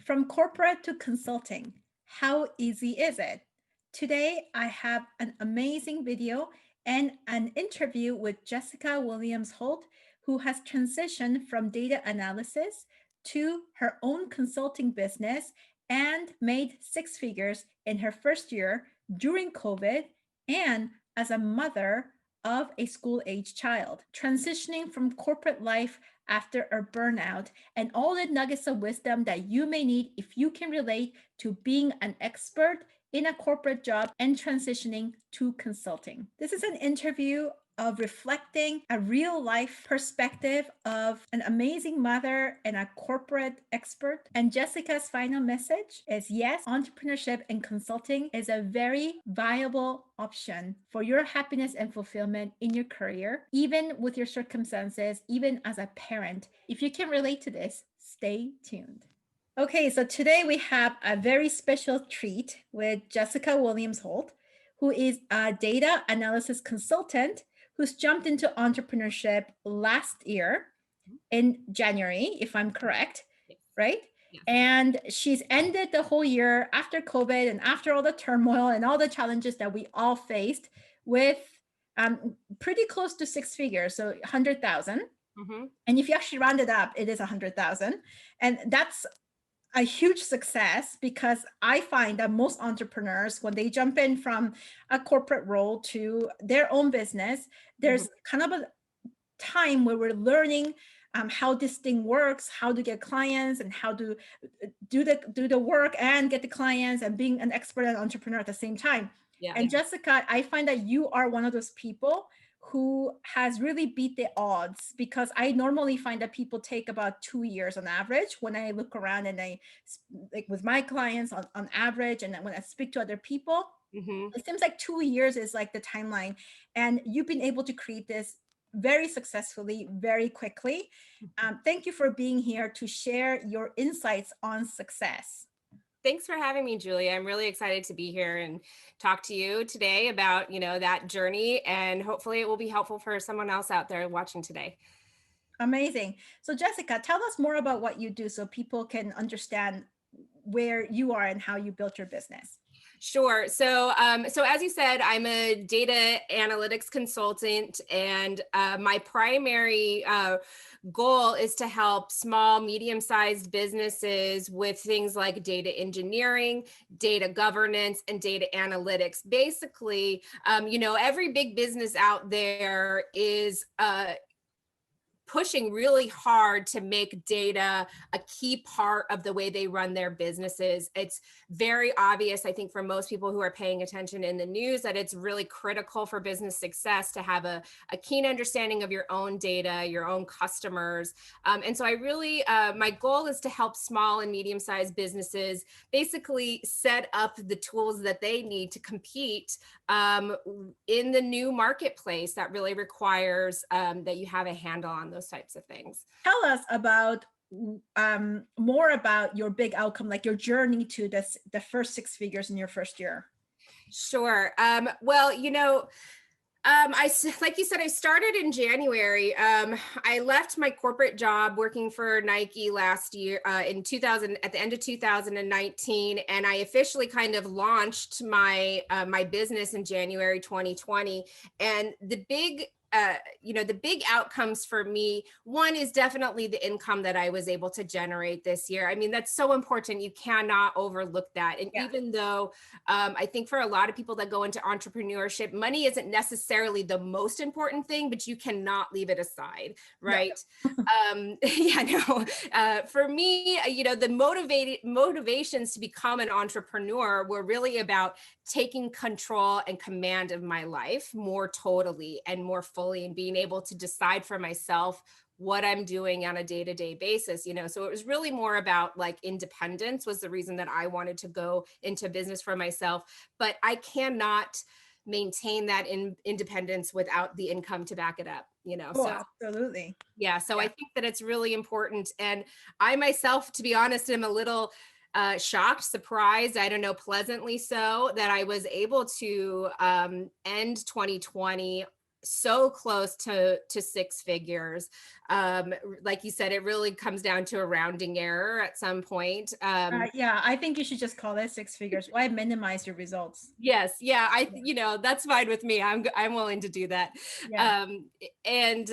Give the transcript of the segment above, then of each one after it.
From corporate to consulting, how easy is it? Today, I have an amazing video and an interview with Jessica Williams-Holt, who has transitioned from data analysis to her own consulting business and made six figures in her first year during COVID and as a mother of a school-age child, transitioning from corporate life after a burnout, and all the nuggets of wisdom that you may need if you can relate to being an expert in a corporate job and transitioning to consulting. This is an interview of reflecting a real life perspective of an amazing mother and a corporate expert. And Jessica's final message is yes, entrepreneurship and consulting is a very viable option for your happiness and fulfillment in your career, even with your circumstances, even as a parent. If you can relate to this, stay tuned. Okay, so today we have a very special treat with Jessica Williams-Holt, who is a data analysis consultant who's jumped into entrepreneurship last year in January, if I'm correct, right? Yes. And she's ended the whole year after COVID and after all the turmoil and all the challenges that we all faced with pretty close to six figures, so 100,000. Mm-hmm. And if you actually round it up, it is 100,000. And that's a huge success, because I find that most entrepreneurs, when they jump in from a corporate role to their own business, there's kind of a time where we're learning how this thing works, how to get clients, and how to do the work and get the clients, and being an expert and entrepreneur at the same time. Yeah. And Jessica, I find that you are one of those people who has really beat the odds, because I normally find that people take about 2 years on average when I look around, and I like with my clients on average, and then when I speak to other people, it seems like 2 years is like the timeline. And you've been able to create this very successfully, very quickly. Thank you for being here to share your insights on success. Thanks for having me, Julia. I'm really excited to be here and talk to you today about, that journey, and hopefully it will be helpful for someone else out there watching today. Amazing. So Jessica, tell us more about what you do so people can understand where you are and how you built your business. Sure. So as you said, I'm a data analytics consultant, and my primary goal is to help small, medium-sized businesses with things like data engineering, data governance, and data analytics. Basically, every big business out there is pushing really hard to make data a key part of the way they run their businesses. It's very obvious, I think, for most people who are paying attention in the news, that it's really critical for business success to have a keen understanding of your own data, your own customers. And so I really, my goal is to help small and medium-sized businesses basically set up the tools that they need to compete in the new marketplace that really requires that you have a handle on those types of things. Tell us about more about your big outcome, like your journey to the first six figures in your first year. Sure. Well, like you said, I started in January. I left my corporate job working for Nike last year at the end of 2019, and I officially kind of launched my my business in January 2020. And the big outcomes for me, one is definitely the income that I was able to generate this year. I mean, that's so important. You cannot overlook that. And even though I think for a lot of people that go into entrepreneurship, money isn't necessarily the most important thing, but you cannot leave it aside, right? No. For me, the motivations to become an entrepreneur were really about taking control and command of my life more totally and more fully, and being able to decide for myself what I'm doing on a day-to-day basis, so it was really more about like independence was the reason that I wanted to go into business for myself. But I cannot maintain that independence without the income to back it up, Oh, absolutely. Yeah. So I think that it's really important. And I myself, to be honest, am a little shocked, surprised, I don't know, pleasantly so, that I was able to end 2020 so close to six figures. Like you said, it really comes down to a rounding error at some point. Yeah, I think you should just call it six figures. Why minimize your results? Yes, yeah, Yeah. that's fine with me. I'm willing to do that. Yeah. Um, and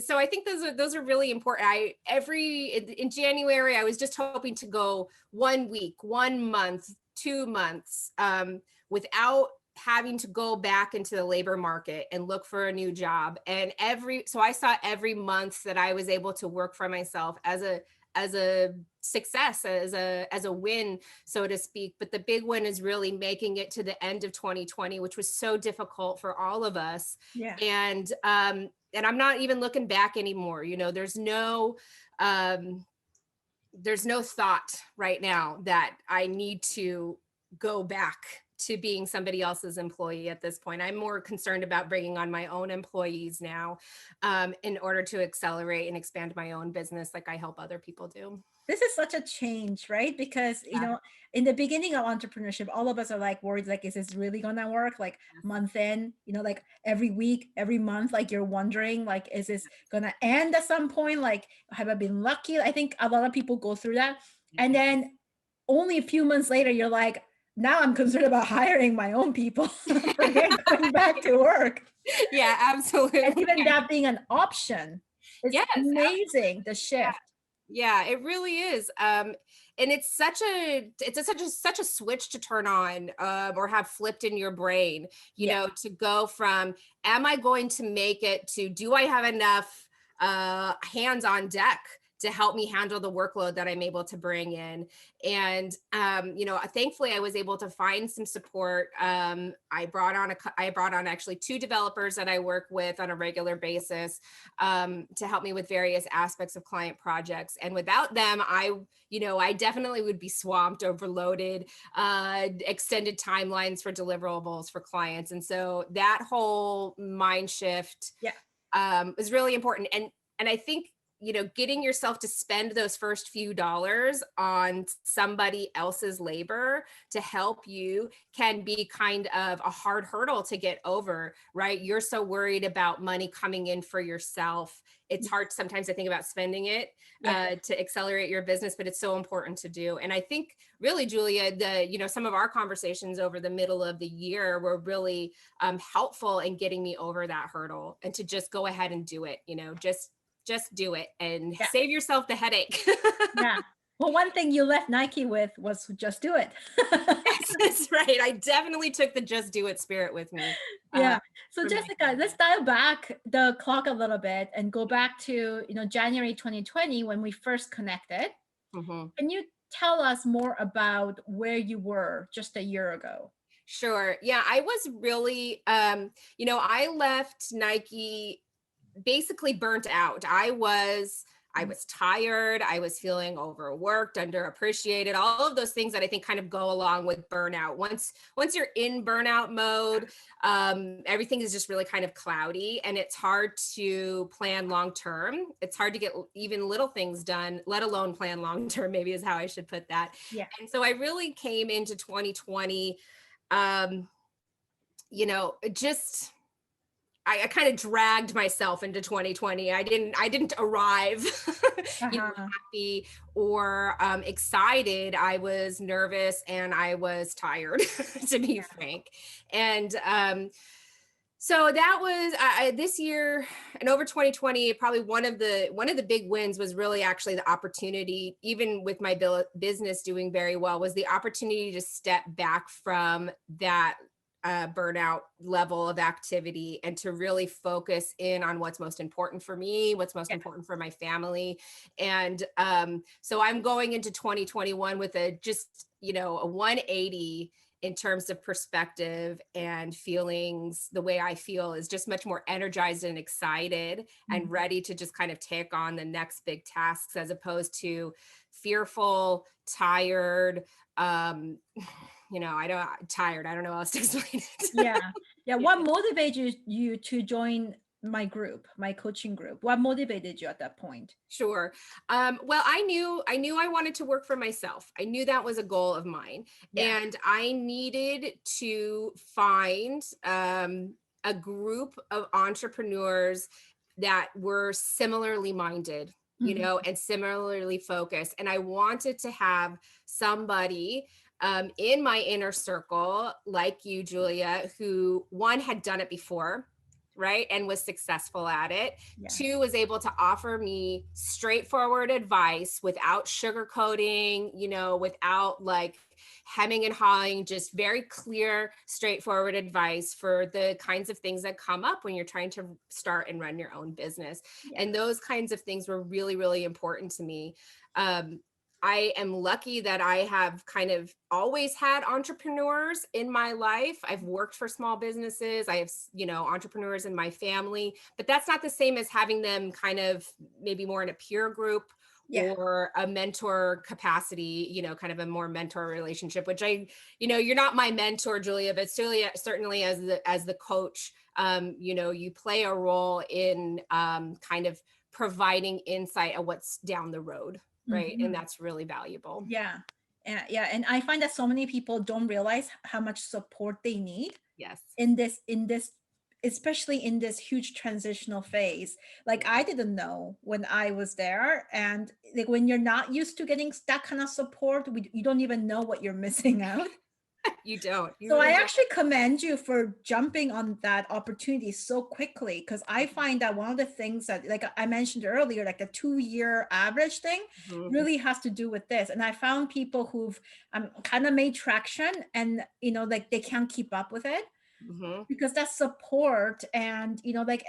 so I think those are really important. In January, I was just hoping to go 1 week, 1 month, 2 months, without having to go back into the labor market and look for a new job. And so I saw every month that I was able to work for myself as a success, as a win, so to speak. But the big win is really making it to the end of 2020, which was so difficult for all of us. Yeah. And I'm not even looking back anymore. There's no thought right now that I need to go back to being somebody else's employee at this point. I'm more concerned about bringing on my own employees now, in order to accelerate and expand my own business like I help other people do. This is such a change, right? Because, Yeah. in the beginning of entrepreneurship, all of us are like worried, like, is this really gonna work? Like month in, like every week, every month, like you're wondering, like, is this gonna end at some point? Like, have I been lucky? I think a lot of people go through that. And then only a few months later, you're like, now I'm concerned about hiring my own people, forget going back to work. Yeah, And absolutely. even that being an option, it's Yes, amazing the shift. yeah, it really is. And it's such a switch to turn on, or have flipped in your brain, Yeah. to go from, am I going to make it, to, do I have enough hands on deck to help me handle the workload that I'm able to bring in? And thankfully I was able to find some support. I brought on actually two developers that I work with on a regular basis, to help me with various aspects of client projects. And without them, I definitely would be swamped, overloaded, extended timelines for deliverables for clients. And so that whole mind shift, Yeah. is really important. And I think, getting yourself to spend those first few dollars on somebody else's labor to help you can be kind of a hard hurdle to get over, right? You're so worried about money coming in for yourself. It's hard sometimes to think about spending it, Yeah. to accelerate your business, but it's so important to do. And I think really, Julia, some of our conversations over the middle of the year were really helpful in getting me over that hurdle, and to just go ahead and do it, just do it and Yeah. save yourself the headache. Yeah. Well, one thing you left Nike with was just do it. That's right. I definitely took the just do it spirit with me. Yeah. So From Jessica, let's dial back the clock a little bit and go back to, January 2020 when we first connected. Mhm. Can you tell us more about where you were just a year ago? Sure. Yeah, I was really, I left Nike basically burnt out. I was tired. I was feeling overworked, underappreciated, all of those things that I think kind of go along with burnout. Once you're in burnout mode, everything is just really kind of cloudy, and it's hard to plan long term. It's hard to get even little things done, let alone plan long term, maybe is how I should put that. Yeah. And so I really came into 2020, just I kind of dragged myself into 2020. I didn't arrive, Uh-huh. happy or excited. I was nervous and I was tired, to be frank. And so that was this year and over 2020. Probably one of the big wins was really actually the opportunity, even with my business doing very well, was the opportunity to step back from that burnout level of activity and to really focus in on what's most important for me, what's most Yeah. important for my family. And so I'm going into 2021 with a 180 in terms of perspective and feelings. The way I feel is just much more energized and excited and Mhm. ready to just kind of take on the next big tasks, as opposed to fearful, tired, tired. I don't know how else to explain it. Yeah. Yeah. What motivated you to join my group, my coaching group? What motivated you at that point? Sure. Well, I knew I wanted to work for myself. I knew that was a goal of mine, Yeah. and I needed to find a group of entrepreneurs that were similarly minded, Mhm. and similarly focused. And I wanted to have somebody in my inner circle, like you, Julia, who one had done it before, right? And was successful at it. Yes. Two, was able to offer me straightforward advice without sugarcoating, without like hemming and hawing, just very clear, straightforward advice for the kinds of things that come up when you're trying to start and run your own business. Yeah. And those kinds of things were really, really important to me. I am lucky that I have kind of always had entrepreneurs in my life. I've worked for small businesses. I have, entrepreneurs in my family, but that's not the same as having them kind of maybe more in a peer group Yeah. or a mentor capacity, kind of a more mentor relationship, which you're not my mentor, Julia, but certainly as the coach, you play a role in kind of providing insight of what's down the road. Right. And Mhm. that's really valuable. Yeah. Yeah. And I find that so many people don't realize how much support they need Yes. in this, especially in this huge transitional phase. Like I didn't know when I was there. And like when you're not used to getting that kind of support, you don't even know what you're missing out. You don't. You So I really don't. actually commend you for jumping on that opportunity so quickly, because I find that one of the things that, like I mentioned earlier, like a 2-year average thing Mhm. really has to do with this. And I found people who've kind of made traction and, like they can't keep up with it Mhm. because that's support. And, like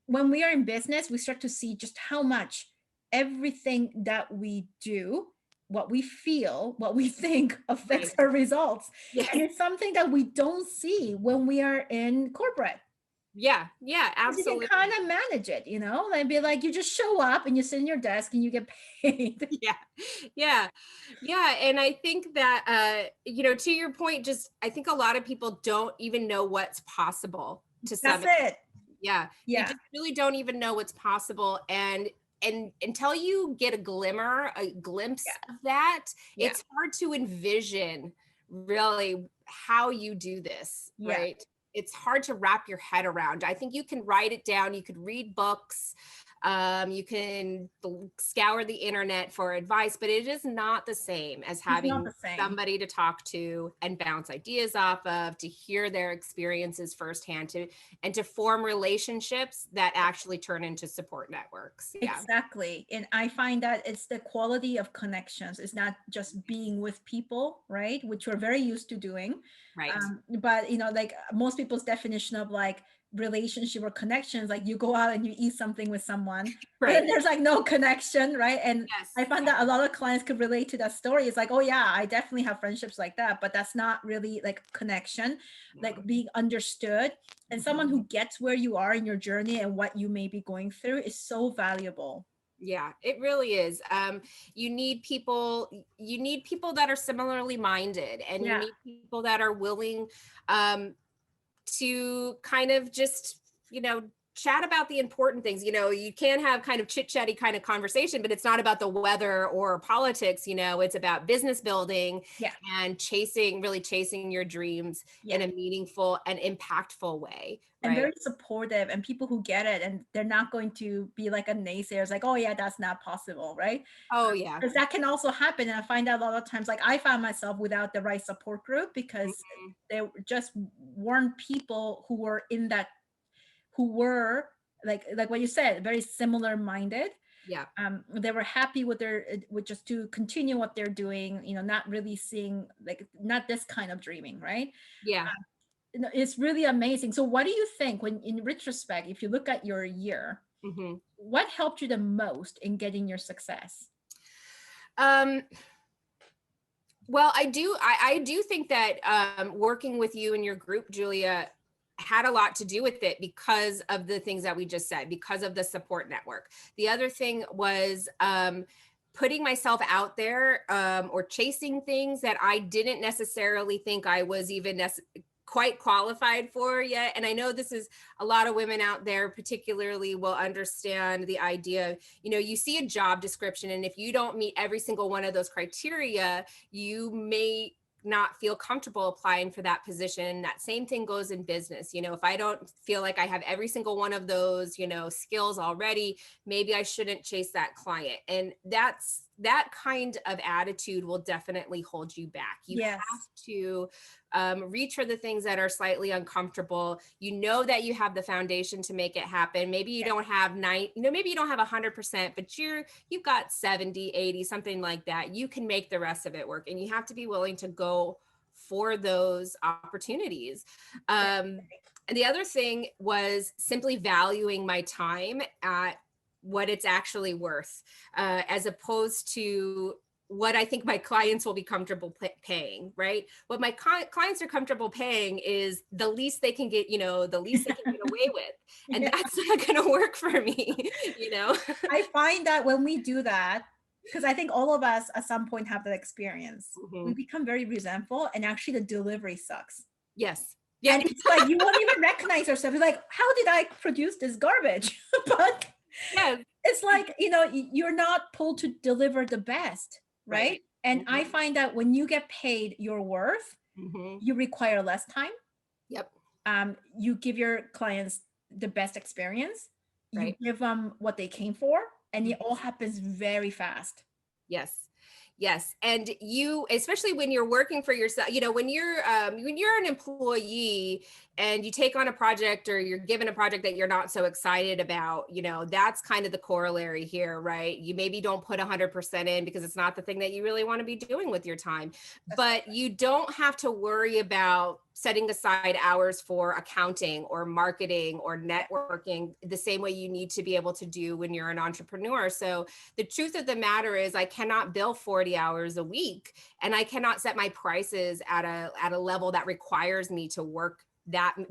when we are in business, we start to see just how much everything that we do, what we feel, what we think affects Right. our results. Yes. And it's something that we don't see when we are in corporate. Yeah. Yeah. 'Cause you can Absolutely. kind of manage it, and be like, you just show up and you sit in your desk and you get paid. Yeah. Yeah. Yeah. And I think that, to your point, just I think a lot of people don't even know what's possible to That's some. it. Yeah. You Yeah. just really don't even know what's possible. And until you get a glimpse Yeah. of that, Yeah. it's hard to envision really how you do this, Yeah. right? It's hard to wrap your head around. I think you can write it down, you could read books, you can scour the internet for advice, but it is not the same as It's not having the same. somebody to talk to and bounce ideas off of, to hear their experiences firsthand, and to form relationships that actually turn into support networks. Yeah. Exactly. And I find that it's the quality of connections. It's not just being with people, right? Which we're very used to doing. Right. But like most people's definition of like relationship or connections, like you go out and you eat something with someone, but then Right. there's like no connection, right? And Yes. I find that a lot of clients could relate to that story. It's like, oh yeah, I definitely have friendships like that, but that's not really like connection, Yeah. like being understood. And someone Mhm. who gets where you are in your journey and what you may be going through is so valuable. Yeah, it really is. You need people that are similarly minded, and you Yeah. need people that are willing um, to kind of just, chat about the important things. You can have kind of chit chatty kind of conversation, but it's not about the weather or politics. It's about business building Yeah. and really chasing your dreams in Yeah. a meaningful and impactful way. And Right. very supportive, and people who get it and they're not going to be like a naysayer. It's like, oh yeah, that's not possible, right? Oh, yeah. Because that can also happen. And I find out a lot of times, like I found myself without the right support group because Mhm. there just weren't people who were in that, who were like what you said, very similar minded. Yeah. They were happy with with just to continue what they're doing, not really seeing like not this kind of dreaming, right? Yeah. It's really amazing. So what do you think when in retrospect, if you look at your year, Hmm. what helped you the most in getting your success? Um, well, I do think that working with you and your group, Julia, had a lot to do with it because of the things that we just said, because of the support network. The other thing was putting myself out there, or chasing things that I didn't necessarily think I was even quite qualified for yet. And I know this is a lot of women out there particularly will understand the idea. You see a job description, and if you don't meet every single one of those criteria, you may not feel comfortable applying for that position. That same thing goes in business. You know, if I don't feel like I have every single one of those, you know, skills already, maybe I shouldn't chase that client. And that kind of attitude will definitely hold you back. You Yes. have to reach for the things that are slightly uncomfortable. You know that you have the foundation to make it happen. Maybe you don't have maybe you don't have 100%, but you've got 70, 80, something like that. You can make the rest of it work, and you have to be willing to go for those opportunities. And the other thing was simply valuing my time at what it's actually worth, as opposed to what I think my clients will be comfortable paying, right? What my clients are comfortable paying is the least they can get, the least they can get away with. And that's not going to work for me, I find that when we do that, because I think all of us at some point have that experience, we become very resentful, and actually the delivery sucks. Yes. Yeah. And it's like, you won't even recognize yourself. You're like, how did I produce this garbage? But it's like, you're not pulled to deliver the best. Right. And I find that when you get paid your worth, you require less time. Yep. You give your clients the best experience. You give them what they came for, and it all happens very fast. Yes. And you, especially when you're working for yourself, when you're an employee and you take on a project, or you're given a project that you're not so excited about, that's kind of the corollary here, right? You maybe don't put 100% in because it's not the thing that you really want to be doing with your time, but you don't have to worry about setting aside hours for accounting or marketing or networking the same way you need to be able to do when you're an entrepreneur. So the truth of the matter is, I cannot bill 40 hours a week, and I cannot set my prices at a level that requires me to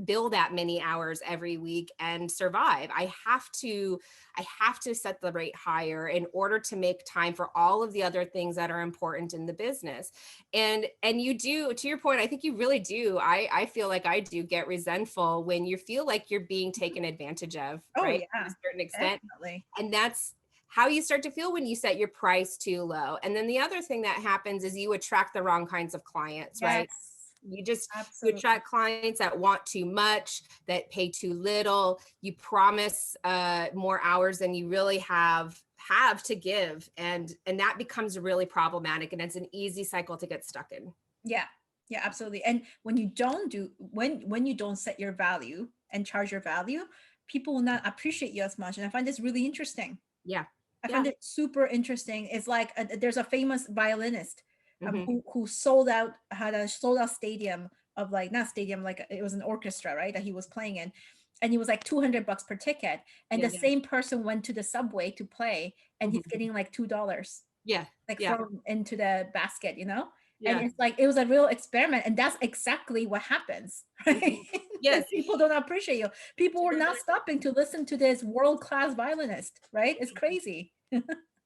bill that many hours every week and survive. I have to set the rate higher in order to make time for all of the other things that are important in the business. And you do, to your point, I think you really do. I feel like I do get resentful when you feel like you're being taken advantage of, right? Yeah, to a certain extent. Definitely. And that's how you start to feel when you set your price too low. And then the other thing that happens is you attract the wrong kinds of clients, right? You attract clients that want too much, that pay too little. You promise more hours than you really have to give, and that becomes really problematic, and it's an easy cycle to get stuck in. Yeah, absolutely. And when you don't when you don't set your value and charge your value, people will not appreciate you as much. And I find this really interesting. I find it super interesting. It's like there's a famous violinist who had a sold out stadium of, like, not stadium, like it was an orchestra, right, that he was playing in, and he was like $200 per ticket, and the same person went to the subway to play, and he's getting like $2 thrown into the basket, and it's like, it was a real experiment, and that's exactly what happens, right? Yes. People don't appreciate you. People were not stopping to listen to this world-class violinist, right? It's crazy.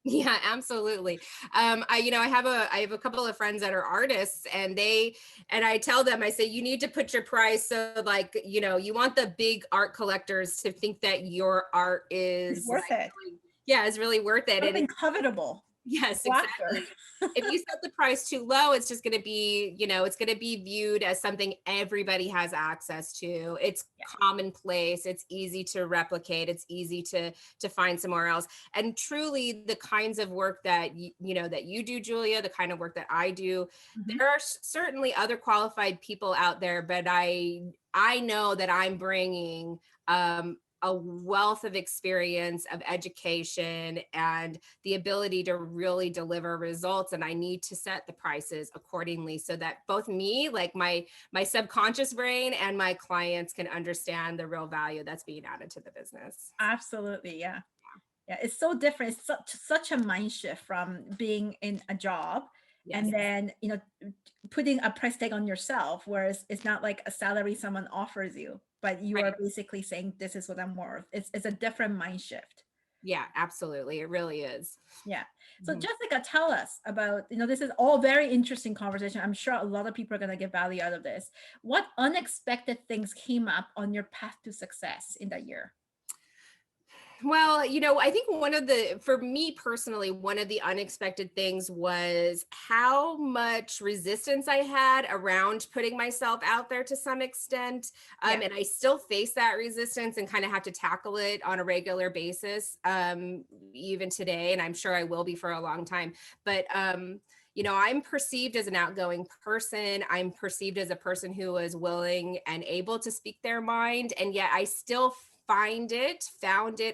Yeah, absolutely. I have a couple of friends that are artists, and I tell them, I say, you need to put your price so, like, you want the big art collectors to think that your art is worth it. It's really worth it. Something covetable. Yes, exactly. If you set the price too low, it's just going to be, it's going to be viewed as something everybody has access to. It's commonplace. It's easy to replicate. It's easy to find somewhere else. And truly, the kinds of work that that you do, Julia, the kind of work that I do, there are certainly other qualified people out there, but I know that I'm bringing a wealth of experience, of education, and the ability to really deliver results. And I need to set the prices accordingly so that both me, like my subconscious brain, and my clients can understand the real value that's being added to the business. Absolutely. Yeah. It's so different. It's such a mind shift from being in a job and then, putting a price tag on yourself, whereas it's not like a salary someone offers you, but you are basically saying, this is what I'm worth. It's a different mind shift. Yeah, absolutely. It really is. Yeah. So Jessica, tell us about, this is all very interesting conversation. I'm sure a lot of people are going to get value out of this. What unexpected things came up on your path to success in that year? Well, I think for me personally, one of the unexpected things was how much resistance I had around putting myself out there to some extent. Yeah. And I still face that resistance and kind of have to tackle it on a regular basis, even today. And I'm sure I will be for a long time. But, I'm perceived as an outgoing person. I'm perceived as a person who is willing and able to speak their mind. And yet I still found it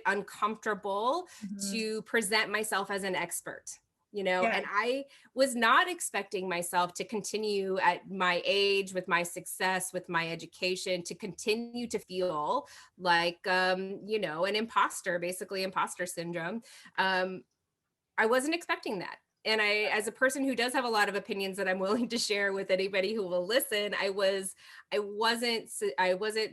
uncomfortable Mhm. to present myself as an expert, Yeah. and I was not expecting myself to continue at my age, with my success, with my education, to continue to feel like, an imposter, basically imposter syndrome. Um, I wasn't expecting that. And as a person who does have a lot of opinions that I'm willing to share with anybody who will listen, I wasn't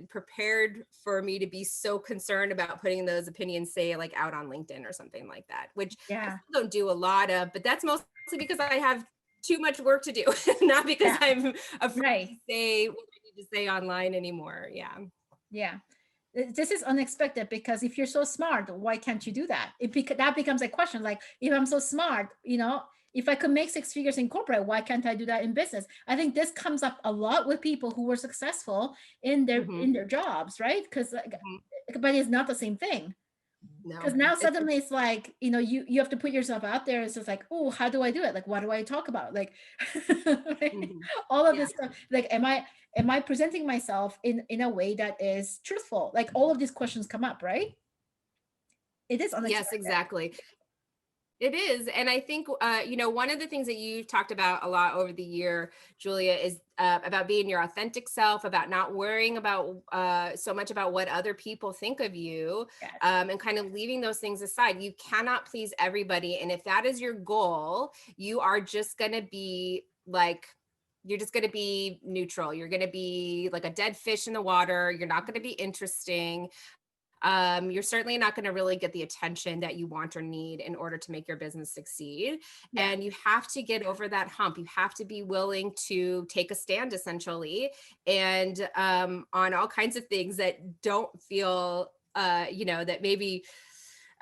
prepared for me to be so concerned about putting those opinions, say, like out on LinkedIn or something like that, which I Yeah. still don't do a lot of, but that's mostly because I have too much work to do, not because Yeah. I'm afraid Right. to say what I need to say online anymore. Yeah. Yeah. This is unexpected because if you're so smart, why can't you do that? That becomes a question. Like, if I'm so smart, if I could make six figures in corporate, why can't I do that in business? I think this comes up a lot with people who were successful in their Hmm. in their jobs, right? Because Hmm. but it's not the same thing. Because No, now it's suddenly it's like, you have to put yourself out there. It's just like, oh, how do I do it? Like, what do I talk about? Like, right? mhm. All of Yeah. this stuff. Like, am I presenting myself in a way that is truthful? Like, all of these questions come up, right? It is Yes, unexpected. exactly. It is. And I think, one of the things that you've talked about a lot over the year, Julia, is about being your authentic self, about not worrying about so much about what other people think of you, Yes. and kind of leaving those things aside. You cannot please everybody. And if that is your goal, you are just going to be like, you're just going to be neutral. You're going to be like a dead fish in the water. You're not going to be interesting. You're certainly not going to really get the attention that you want or need in order to make your business succeed. Yeah. And you have to get over that hump. You have to be willing to take a stand, essentially, and on all kinds of things that don't feel, that maybe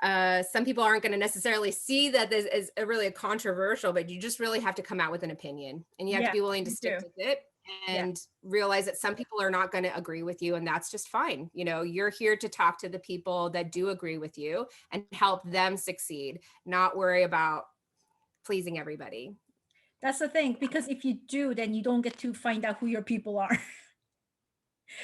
some people aren't going to necessarily see that this is really a controversial, but you just really have to come out with an opinion, and you have to Yeah. be willing to You stick do. with it Yeah. and realize that some people are not going to agree with you, and that's just fine. You're here to talk to the people that do agree with you and help them succeed, not worry about pleasing everybody. That's the thing. Because if you do, then you don't get to find out who your people are.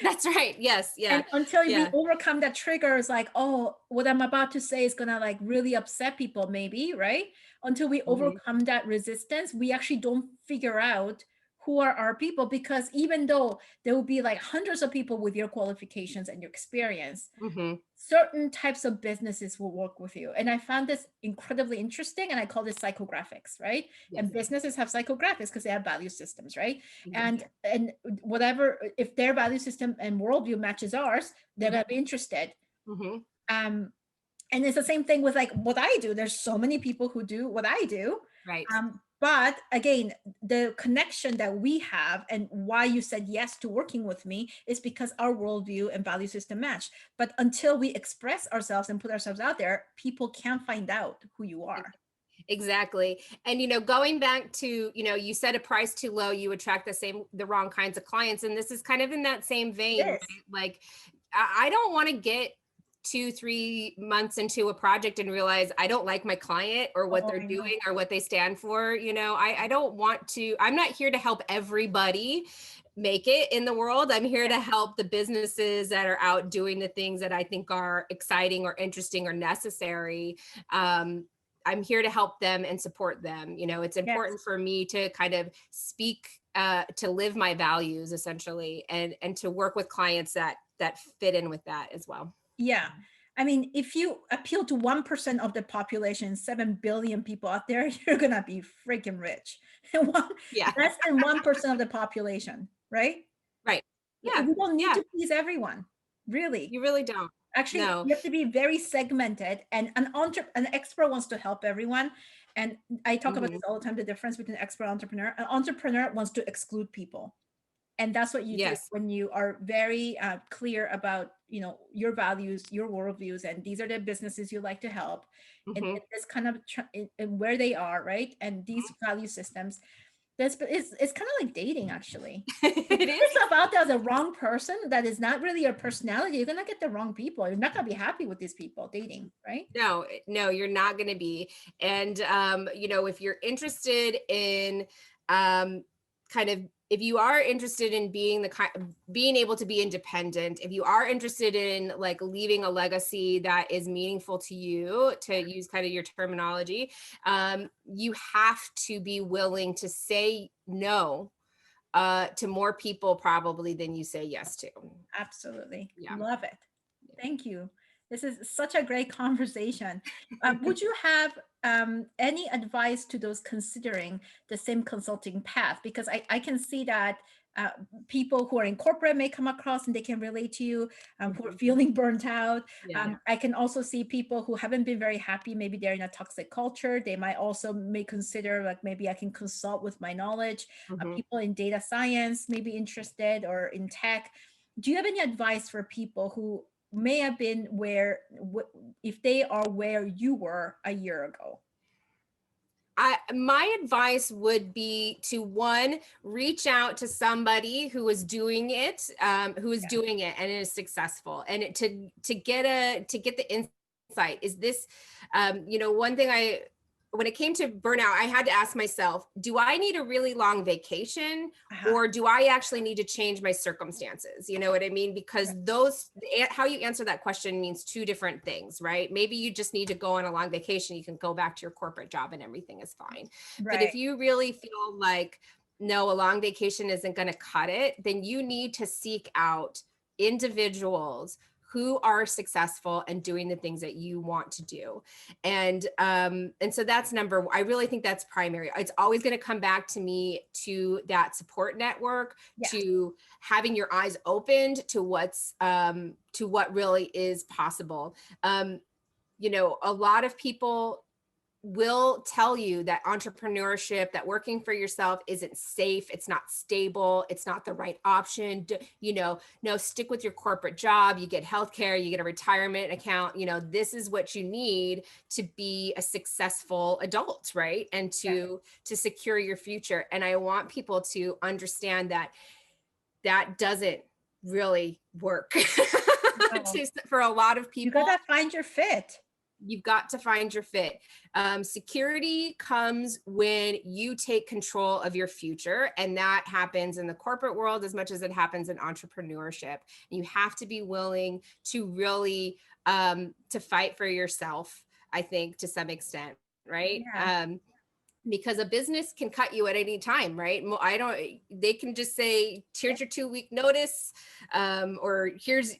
That's right. Yes. Yeah. And until we Yeah. overcome that trigger, it's like, oh, what I'm about to say is gonna like really upset people, maybe, right? Until we Hmm. overcome that resistance, we actually don't figure out who are our people, because even though there will be like hundreds of people with your qualifications and your experience, Hmm. certain types of businesses will work with you. And I found this incredibly interesting, and I call this psychographics, right? Yes. And businesses have psychographics because they have value systems, right? Hmm. And whatever, if their value system and worldview matches ours, they're going to be interested. Hmm. um and it's the same thing with like what I do. There's so many people who do what I do. Right. But again, the connection that we have and why you said yes to working with me is because our worldview and value system match. But until we express ourselves and put ourselves out there, people can't find out who you are. Exactly. And going back to, you set a price too low, you attract the wrong kinds of clients. And this is kind of in that same vein, right? It is. Like, I don't want to get 2-3 months into a project and realize I don't like my client or what Oh, they're I know. doing or what they stand for. I don't want to, I'm not here to help everybody make it in the world. I'm here to help the businesses that are out doing the things that I think are exciting or interesting or necessary. I'm here to help them and support them. It's Yes. important for me to kind of speak, to live my values, essentially, and to work with clients that fit in with that as well. Yeah. I mean, if you appeal to 1% of the population, 7 billion people out there, you're going to be freaking rich. Yeah. Less than 1% of the population, right? Right. Yeah. We don't need Yeah. to please everyone, really. You really don't. Actually, No. you have to be very segmented, and an expert wants to help everyone. And I talk about Hmm. this all the time, the difference between expert and entrepreneur. An entrepreneur wants to exclude people. And that's what you do Yes. when you are very clear about, your values, your worldviews, and these are the businesses you like to help, Hmm. in this kind of in where they are, right? And these value systems. It's kind of like dating, actually. You It put is. yourself out there as a wrong person that is not really your personality, you're gonna get the wrong people. You're not gonna be happy with these people dating, right? No, no, you're not going to be. And, if you're interested in, kind of, if you are interested in being being able to be independent, if you are interested in like leaving a legacy that is meaningful to you, to use kind of your terminology, you have to be willing to say no, to more people probably than you say yes to. Absolutely. Yeah. Love it. Thank you. This is such a great conversation. Would you have any advice to those considering the same consulting path? Because I can see that uh, people who are in corporate may come across and they can relate to you, who are Mhm. feeling burnt out. Yeah. I can also see people who haven't been very happy. Maybe they're in a toxic culture. They might also may consider like maybe I can consult with my knowledge. Mhm. People in data science may be interested, or in tech. Do you have any advice for people who may have been if they are where you were a year ago? My advice would be to, one, reach out to somebody who is doing it, Yeah. and is successful, and to get the insight. Is this, one thing when it came to burnout, I had to ask myself, do I need a really long vacation, Uh-huh. or do I actually need to change my circumstances? You know what I mean? Because Right. how you answer that question means two different things, right? Maybe you just need to go on a long vacation. You can go back to your corporate job and everything is fine. But Right. if you really feel like, no, a long vacation isn't going to cut it, then you need to seek out individuals who are successful and doing the things that you want to do. And so that's I really think that's primary. It's always going to come back to me, to that support network, Yeah. to having your eyes opened to what really is possible. A lot of people will tell you that entrepreneurship, that working for yourself isn't safe, it's not stable, it's not the right option. No, stick with your corporate job, you get healthcare, you get a retirement account. This is what you need to be a successful adult, right? And Yeah. to secure your future. And I want people to understand that that doesn't really work. No. For a lot of You people, gotta find your fit. you've got to find your fit. Security comes when you take control of your future, and that happens in the corporate world as much as it happens in entrepreneurship. And you have to be willing to really to fight for yourself, I think, to some extent, right? Yeah. Because a business can cut you at any time, right? They can just say, here's your 2-week notice, or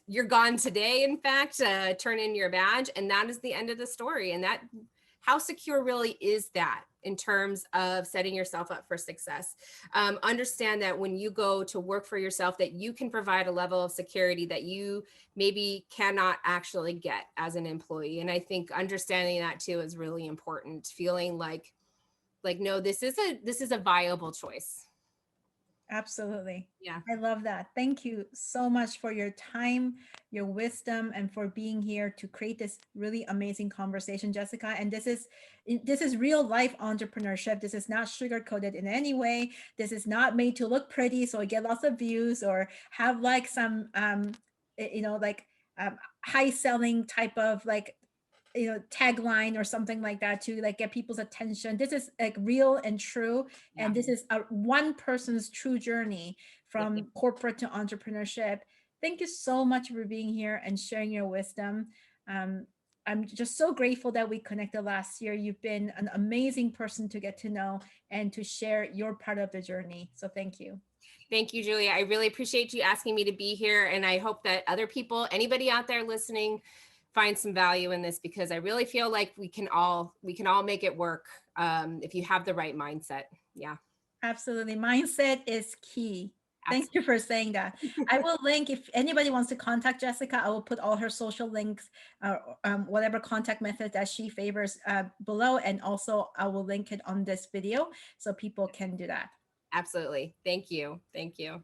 you're gone today. In fact, turn in your badge, and that is the end of the story. And how secure really is that in terms of setting yourself up for success? Understand that when you go to work for yourself, that you can provide a level of security that you maybe cannot actually get as an employee. And I think understanding that too is really important. Feeling like, no, this is a viable choice. Absolutely. Yeah. I love that. Thank you so much for your time, your wisdom, and for being here to create this really amazing conversation, Jessica. And this is real life entrepreneurship. This is not sugar coated in any way. This is not made to look pretty so I get lots of views or have like some like high selling type of like tagline or something like that to like get people's attention. This is like real and true, Yeah. and this is a one person's true journey Yep. from corporate to entrepreneurship. Thank you so much for being here and sharing your wisdom. um, I'm just so grateful that we connected last year. You've been an amazing person to get to know and to share your part of the journey, so thank you. Thank you, Julia. I really appreciate you asking me to be here. And I hope that other people, anybody out there listening, find some value in this, because I really feel like we can all make it work, if you have the right mindset. Yeah. Absolutely. Mindset is key. Thank you Absolutely. for saying that. I will link, if anybody wants to contact Jessica, I will put all her social links, whatever contact method that she favors below. And also I will link it on this video so people can do that. Absolutely. Thank you. Thank you.